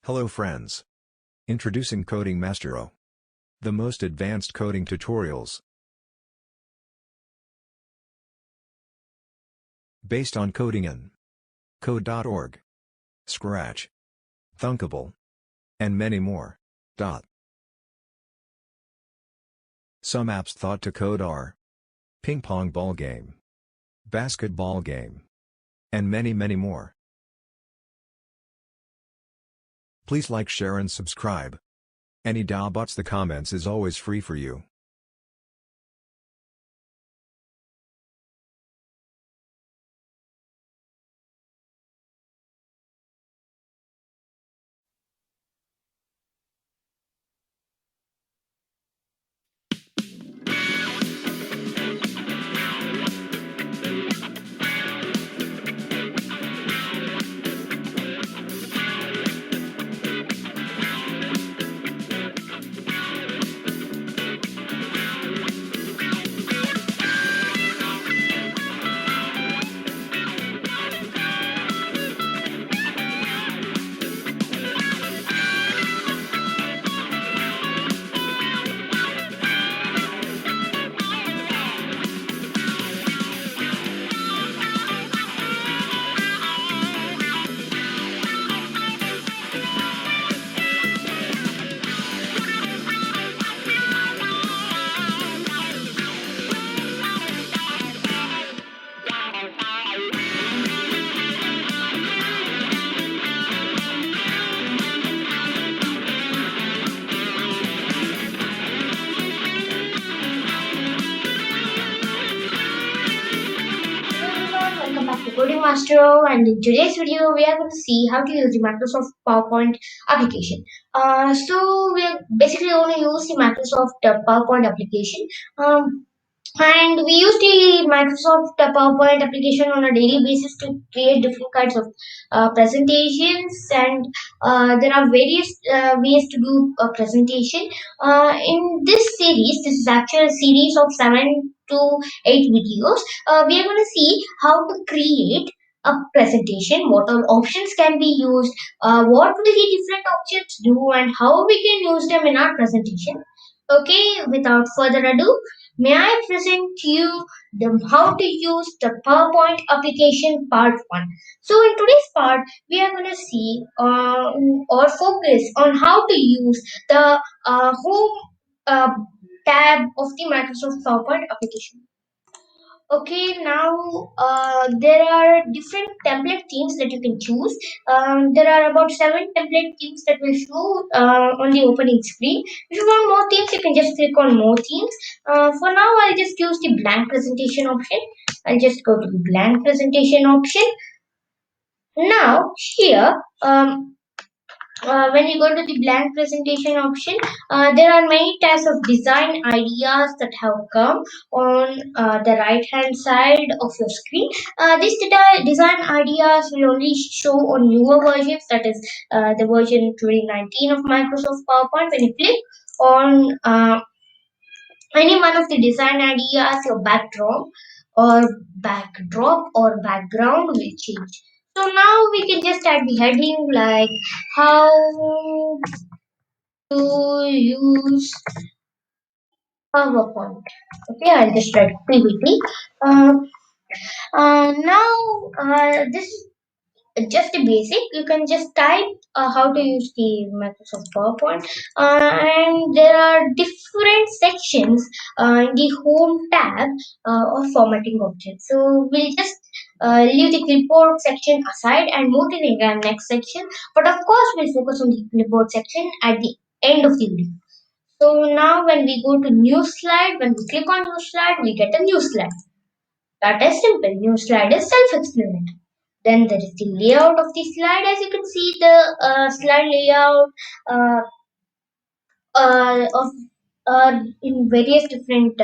Hello friends. Introducing Coding Mastero, the most advanced coding tutorials based on coding in code.org, Scratch, Thunkable, and many more. Some apps thought to code are ping pong ball game, basketball game, and many more. Please like, share and subscribe. Any doubts, the comments is always free for you. Welcome back to Coding Master, and in today's video we are going to see how to use the Microsoft PowerPoint application. So we are basically going to use the Microsoft PowerPoint application. And we use the Microsoft PowerPoint application on a daily basis to create different kinds of presentations, and there are various ways to do a presentation. In this series, this is actually a series of 7 to 8 videos. We are going to see how to create a presentation, what all options can be used, what will the different options do, and how we can use them in our presentation. Okay, without further ado, may I present to you how to use the PowerPoint application part 1. So in today's part, we are going to see or focus on how to use the home uh, tab of the Microsoft PowerPoint application. Okay, now there are different template themes that you can choose. There are about 7 template themes that will show on the opening screen. If you want more themes, you can just click on more themes. For now, I'll just use the blank presentation option. I'll just go to the blank presentation option. Now, here, when you go to the blank presentation option, there are many types of design ideas that have come on the right hand side of your screen. These design ideas will only show on newer versions, that is the version 2019 of Microsoft PowerPoint. When you click on any one of the design ideas, your backdrop or background will change. So now we can just add the heading like how to use PowerPoint. Okay, I'll just write PPT. Now this is just a basic. You can just type how to use the Microsoft PowerPoint, and there are different sections in the Home tab of formatting options. So we'll just leave the clipboard section aside and move to the next section. But of course, we'll focus on the clipboard section at the end of the video. So now when we go to new slide, when we click on new slide, we get a new slide. That is simple. New slide is self-explanatory. Then there is the layout of the slide. As you can see, the slide layout of in various different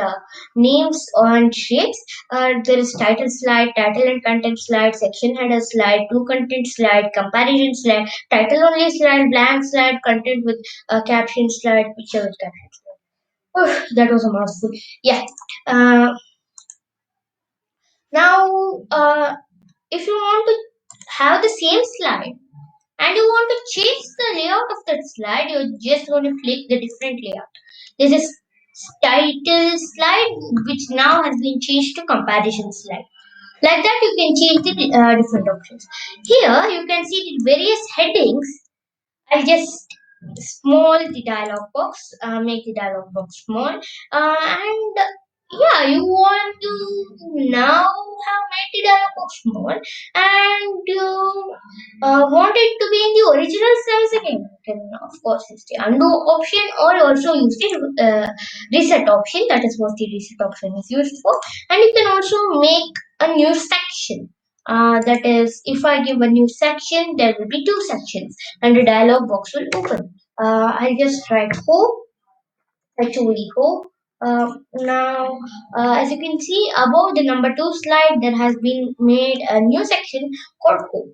names and shapes. There is title slide, title and content slide, section header slide, to content slide, comparison slide, title only slide, blank slide, content with caption slide, picture with caption slide. Oof, that was a mouthful. Yeah. Uh, Now, if you want to have the same slide and you want to change the layout of that slide, you're just going to click the different layout. This is title slide, which now has been changed to comparison slide. Like that, you can change the different options. Here, you can see the various headings. I'll just small the dialog box, make the dialog box small, and yeah, you want to now have made the dialog box small, and you want it to be in the original size again. You can of course use the undo option or also use the reset option. That is what the reset option is used for, and you can also make a new section. That is, if I give a new section, there will be two sections and a dialog box will open. I'll just write hope, actually hope. Now, as you can see above the number 2 slide, there has been made a new section called hope.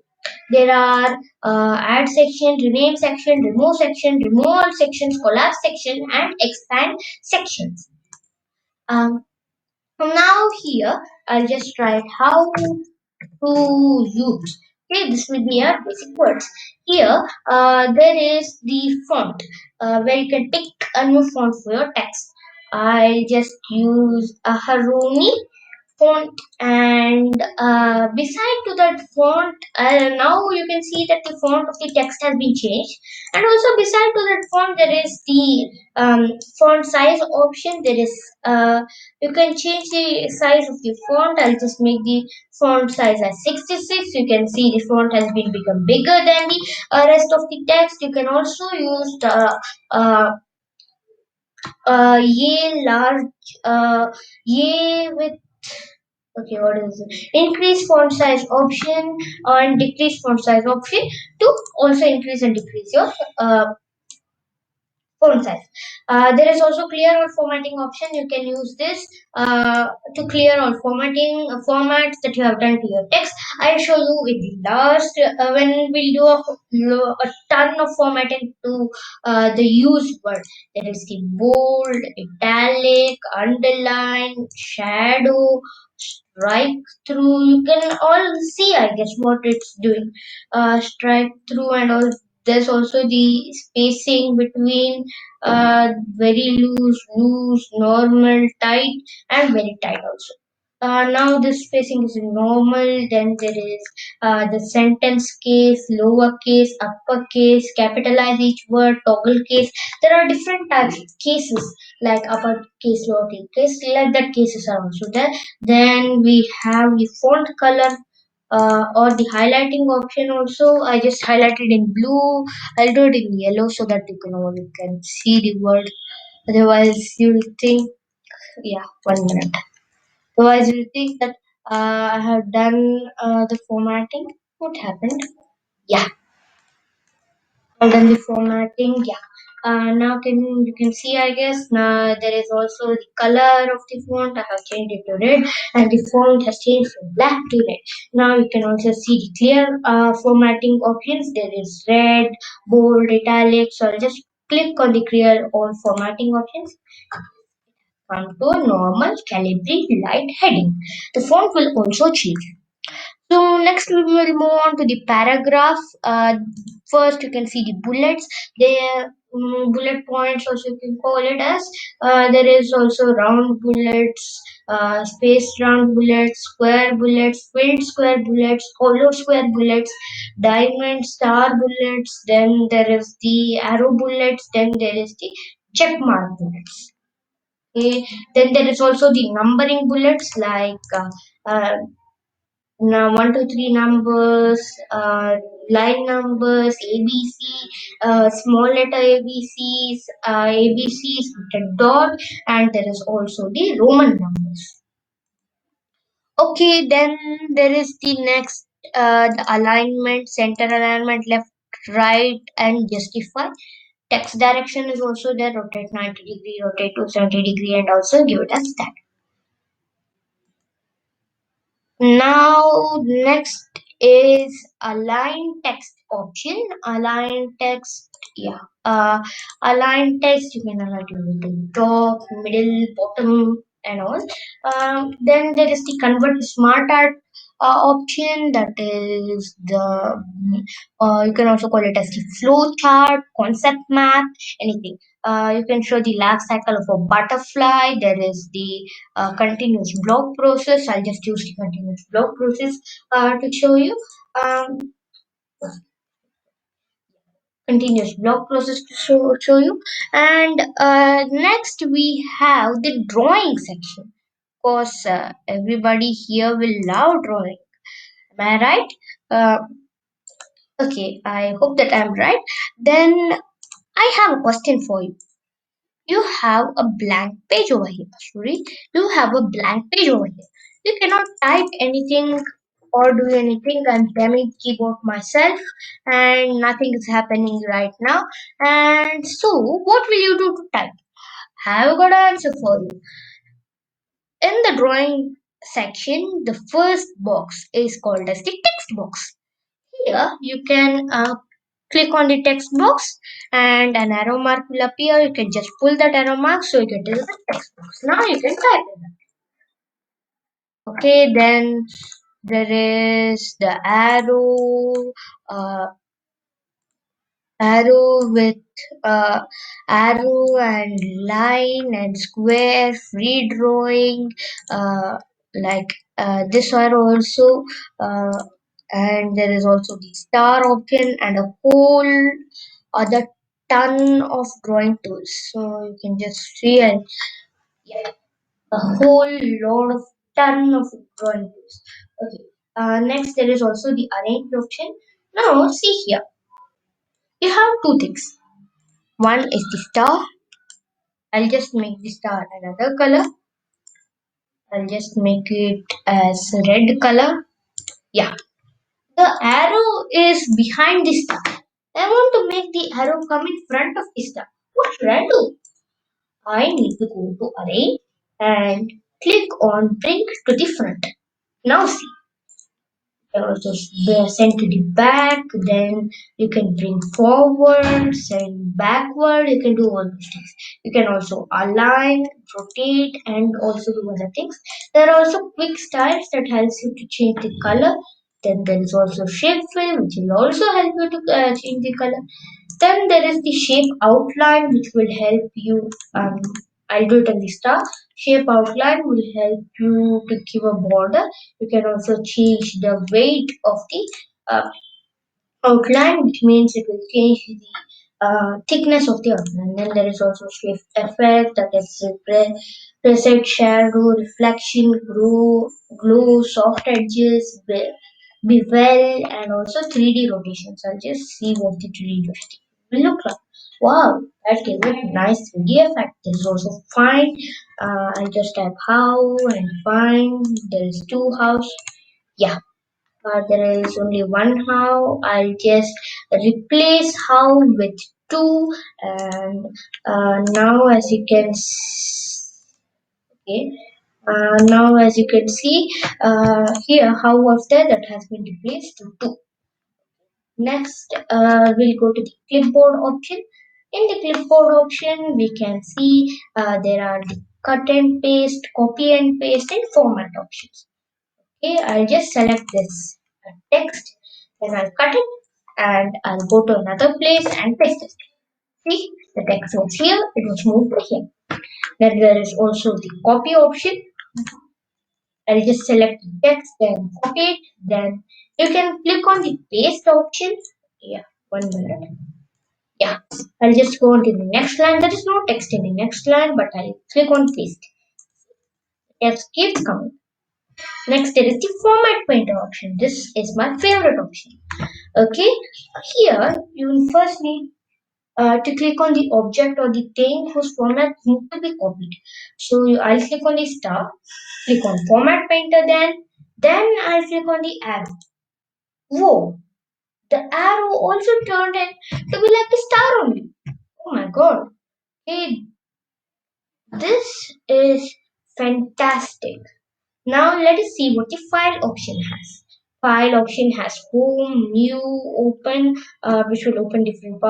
There are add section, rename section, remove section, remove all sections, collapse section, and expand sections. Um, Now here, I'll just write how to use. Okay, this will be our basic words. Here, there is the font where you can pick a new font for your text. I just use a Haroni font, and beside to that font, now you can see that the font of the text has been changed, and also beside to that font there is the font size option. There is you can change the size of the font. I'll just make the font size as 66. You can see the font has been become bigger than the rest of the text. You can also use the uh, ye large ye with okay, what is it? Increase font size option and decrease font size option to also increase and decrease your font size. There is also clear all formatting option. You can use this to clear all formatting formats that you have done to your text. I'll show you in the last when we do a ton of formatting to the used word. There is the bold, italic, underline, shadow, strike through. You can all see, I guess, what it's doing. Strike through and all. There's also the spacing between very loose, normal, tight, and very tight also. Now this spacing is normal. Then there is the sentence case, lower case, upper case, capitalize each word, toggle case. There are different types of cases like upper case, lower case, like that cases are also there. Then we have the font color or the highlighting option also. I just highlighted in blue. I'll do it in yellow so that you can see the word. Otherwise, you'll think, yeah, 1 minute. Otherwise, you'll think that I have done the formatting. What happened? Yeah, I've done the formatting. Yeah. Now you can see, I guess, now there is also the color of the font. I have changed it to red, and the font has changed from black to red. Now you can also see the clear formatting options. There is red, bold, italic. So I'll just click on the clear all formatting options. Come to a normal Calibri light heading. The font will also change. So next we will move on to the paragraph. First you can see the bullets. There bullet points also you can call it as. There is also round bullets, spaced round bullets, square bullets, filled square bullets, hollow square bullets, diamond star bullets. Then there is the arrow bullets. Then there is the check mark bullets. Okay. Then there is also the numbering bullets like uh, now 1, 2, 3 numbers, line numbers, ABC, small letter ABCs, ABCs with a dot, and there is also the Roman numbers. Okay, then there is the next the alignment, center alignment, left, right, and justify. Text direction is also there, rotate 90 degree, rotate to 70 degree, and also give it a stat. Now, next is align text option. Align text, yeah. Align text, you can align it with the top, middle, bottom, and all. Then there is the convert to smart art option, that is the you can also call it as the flow chart, concept map, anything. You can show the life cycle of a butterfly. There is the continuous block process. I'll just use the continuous block process to show you. Um, Continuous block process to show you. And next we have the drawing section. Of course, everybody here will love drawing. Am I right? Uh, okay, I hope that I'm right. Then I have a question for you. You have a blank page over here, Shuri. You have a blank page over here. You cannot type anything or do anything. I'm damning keyboard myself and nothing is happening right now. And so, what will you do to type? Have got an answer for you. In the drawing section, the first box is called as the text box. Here, you can click on the text box and an arrow mark will appear. You can just pull that arrow mark so you get to the text box. Now you can type it. Okay, then there is the uh, arrow with arrow and line and square, free drawing, like this arrow also, uh, and there is also the star option and a whole other ton of drawing tools. So you can just see, and yeah, a whole lot of ton of drawing tools. Okay. Next, there is also the arrange option. Now, see here, you have two things. One is the star. I'll just make the star another color. I'll just make it as red color. Yeah. The arrow is behind the star. I want to make the arrow come in front of the star. What should I do? I need to go to array and click on bring to the front. Now see, can also send to the back, then you can bring forward, send backward, you can do all these things. You can also align, rotate, and also do other things. There are also quick styles that helps you to change the color. Then there is also shape fill, which will also help you to change the color. Then there is the shape outline, which will help you. I'll do it on the star. Shape outline will help you to give a border. You can also change the weight of the outline, which means it will change the thickness of the outline. Then there is also shift effect, that is preset shadow, reflection, glow, soft edges, bevel, and also 3D rotations. I'll just see what the 3D rotation will look like. Wow, that gave it a nice 3D effect. There is also find. I'll just type how and find. There is two house. Yeah, there is only one how. I'll just replace how with two, and now as you can okay, now as you can see here, how was there that has been replaced to two. Next, we'll go to the clipboard option. In the clipboard option, we can see there are the cut and paste, copy and paste, and format options. Okay, I'll just select this text, then I'll cut it, and I'll go to another place and paste it. See, the text was here, it was moved to here. Then there is also the copy option. I'll just select the text, then copy it, then you can click on the paste option. Yeah, 1 minute. Yeah, I'll just go on to the next line. There is no text in the next line, but I'll click on paste. Text keeps coming. Next, there is the format painter option. This is my favorite option. Okay, here you will first need to click on the object or the thing whose format needs to be copied. So I'll click on the star, click on format painter, then I'll click on the arrow. Whoa, the arrow also turned in to be like the star only. Oh my god. Hey, this is fantastic. Now let us see what the file option has. File option has home, new, open, which will open different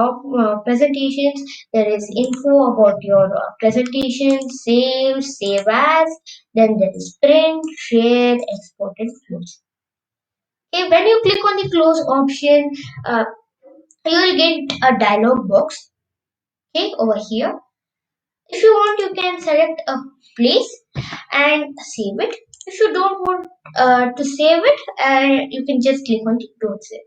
presentations. There is info about your presentation, save as. Then there is print, share, export, and close. Okay, when you click on the close option, uh, you will get a dialog box. Okay, over here. If you want, you can select a place and save it. If you don't want to save it, you can just click on the don't save.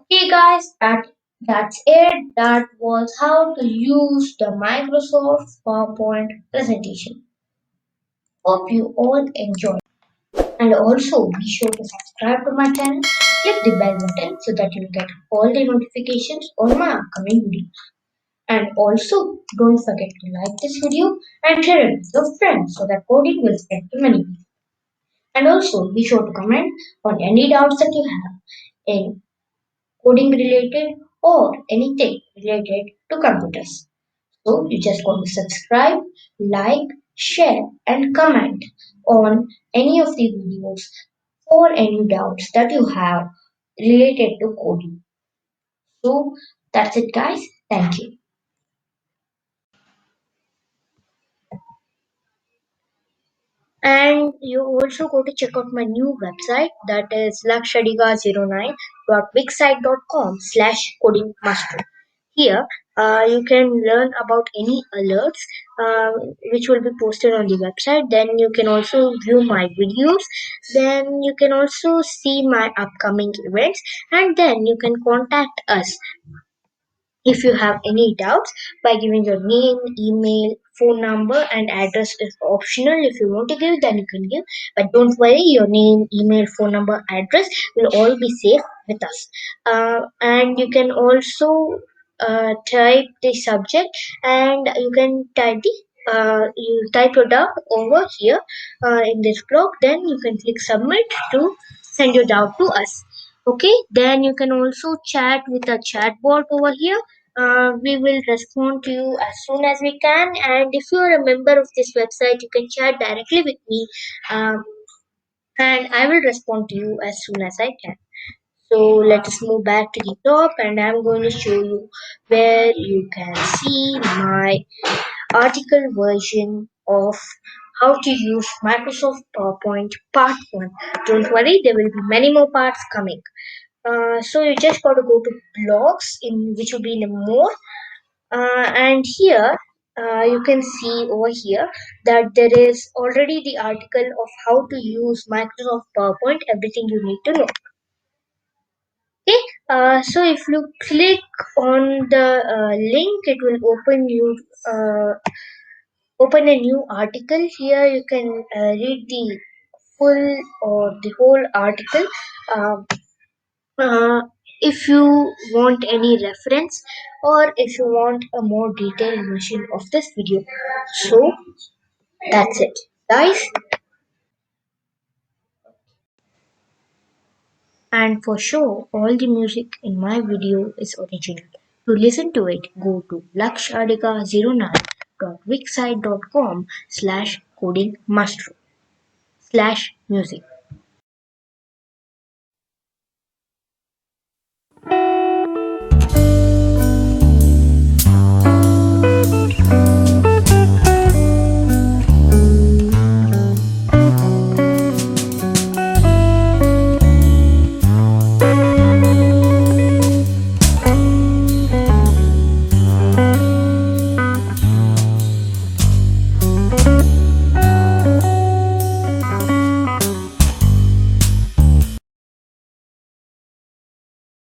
Okay, guys, that's it. That was how to use the Microsoft PowerPoint presentation. Hope you all enjoy. And also be sure to subscribe to my channel, click the bell button so that you'll get all the notifications on my upcoming videos. And also don't forget to like this video and share it with your friends so that coding will spread to many people. And also be sure to comment on any doubts that you have in coding related or anything related to computers. So you just got to subscribe, like, share and comment on any of the videos or any doubts that you have related to coding. So that's it guys. Thank you. And you also go to check out my new website that is lakshadiga09.wixsite.com/codingmaster. Here, you can learn about any alerts uh, which will be posted on the website. Then you can also view my videos. Then you can also see my upcoming events. And then you can contact us if you have any doubts by giving your name, email, phone number, and address is optional. If you want to give, then you can give. But don't worry, your name, email, phone number, address will all be safe with us. And you can also type the subject, and you can type the you type your doubt over here in this block. Then you can click submit to send your doubt to us. Okay, then you can also chat with a chatbot over here. We will respond to you as soon as we can. And if you are a member of this website, you can chat directly with me, and I will respond to you as soon as I can. So let us move back to the top, and I'm going to show you where you can see my article version of how to use Microsoft PowerPoint Part 1. Don't worry, there will be many more parts coming. So you just got to go to blogs, in which will be in the more, and here you can see over here that there is already the article of how to use Microsoft PowerPoint, everything you need to know. Okay, so if you click on the link, it will open a new article. Here you can read the full or the whole article. Um uh, if you want any reference or if you want a more detailed version of this video. So that's it guys, and for sure all the music in my video is original. To listen to it, go to lakshadiga09.wixsite.com/codingmaster/music.